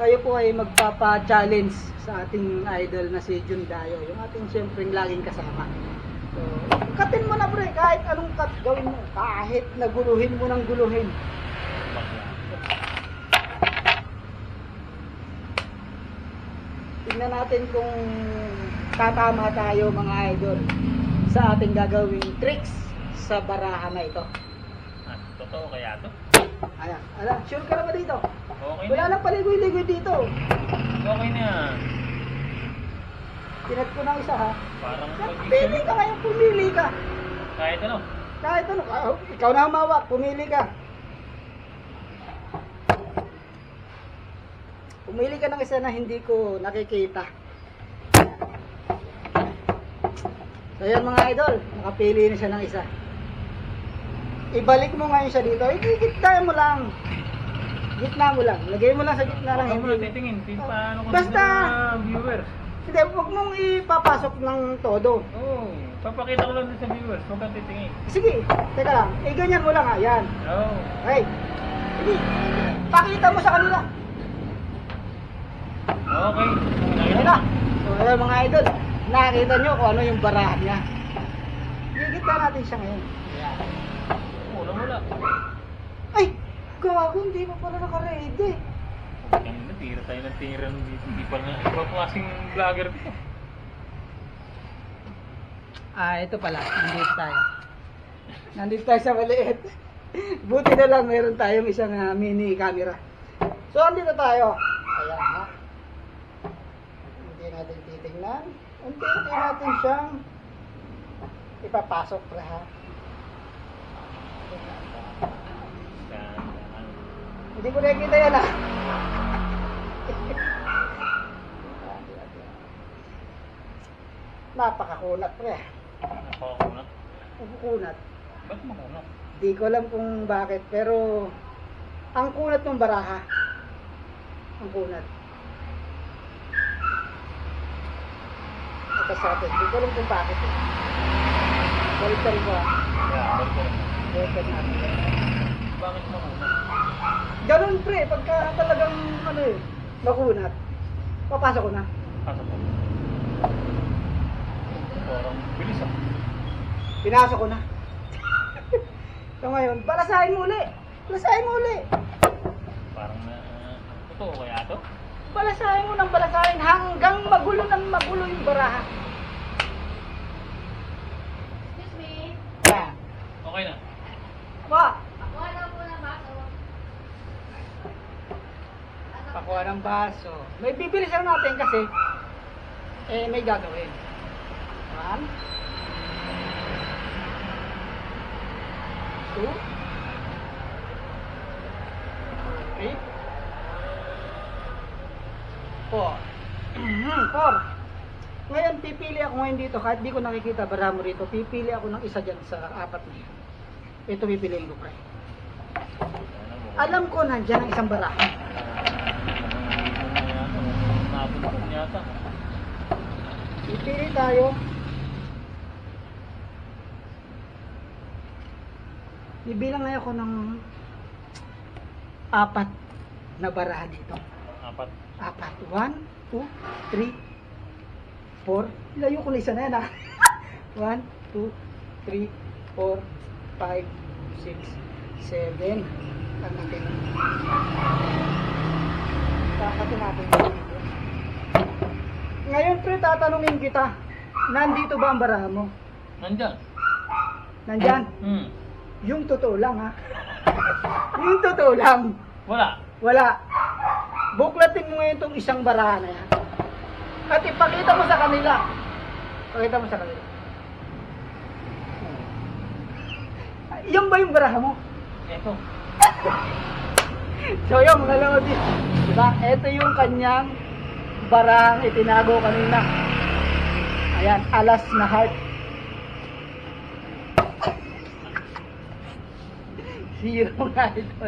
tayo po ay magpapa-challenge sa ating idol na si Jun Dayo, yung ating siyempre laging kasama. So, katin mo na pre, kahit anong cut gawin mo, kahit naguluhin mo ng guluhin. Tingnan natin kung tatama tayo mga idol sa ating gagawing tricks sa baraha na ito. Totoo kaya to? Ayan, ala, sure ka na ba dito? Okay Wala na. lang paligoy-ligoy dito. Okay na yan. Tinat ko ng isa ha. Parang Pili ka ngayon, pumili ka. kahit ano. Kahit ano, ikaw na humawak, pumili ka. Pumili ka ng isa na hindi ko nakikita. So yan mga idol, nakapili na siya ng isa. Ibalik mo ngayon siya dito, gitna mo lang. Gitna mo lang, lagay mo lang sa gitna lang. Huwag mo na titingin. Paano kung Basta! viewers? Hindi, huwag mong ipapasok ng todo. Oo. Papakita ko lang din sa viewers. Huwag kang titingin. Sige, teka lang, ganyan mo lang ha, yan. Oo. Hey, sige, pakita mo sa kanila. Okay. Ayan na. So ayan mga idol, nakita nyo kung ano yung barahan niya. Gigitna natin siya ngayon. Ayan. Mula. Ay, gago, hindi pa pala naka-ready. Kanina, tira tayo ng tira. Hindi pa na. Iba klaseng vlogger to. Ito pala, nandito tayo. Nandito tayo sa maliit. Buti na lang meron tayong isang mini camera. So, andito tayo. Ayan ha. Hindi natin titingnan. Unti-unti natin siyang ipapasok pre ha. Hindi ko nakikita yan ha. Napakakunat pre. Napakakunat. Kunat. Ba't makunat? Di ko alam kung bakit, pero ang kunat ng baraha. Ang kunat. Ito sa atin. Di ko alam kung bakit. Balikan ko ha. Yeah, balik ko lang. Balikan natin. Bakit makunat? Ganun pre, pagka talagang makunat, papasok ko na. Pasok ko. Parang bilis ah. Pinasok ko na. So ngayon, balasahin mo uli. Balasahin mo uli. Parang totoo kaya to? Balasahin mo ng balasahin hanggang magulo ng magulo yung baraha. Excuse me. Yan. Okay na. Pa, Kuha daw po ng baso. pakuha ng baso. May bibilisan natin kasi may gagawin. 1 2 3 4 Ngayon pipili ako ngayon dito kahit di ko nakikita bara mo rito. Pipili ako ng isa dyan sa apat na yan. Ito pipiliin ko pre. Alam ko nandyan ang isang baraha. Napunod yata. Pipili tayo. Bibilang ngayon ako ng 4 na baraha dito. Apat. 4. 1, 2, 3, 4. Ilayo ko na isa na yan ha. 1, 2, 3, 4, 5, 6, 7. Ang natin. Kakatin natin dito. Ngayon pre, tatanungin kita. Nandito ba ang baraha mo? Nandyan. Nandyan? Yung totoo lang ha. Yung totoo lang. Wala. Wala. Buklatin mo ngayon itong isang baraha na yan. At ipakita mo sa kanila. Pakita mo sa kanila. Yung ba yung baraha mo? Ito. So yung mga lodi. Diba? Ito yung kanyang barahang itinago kanina. Ayan, alas na heart. Zero nga ito.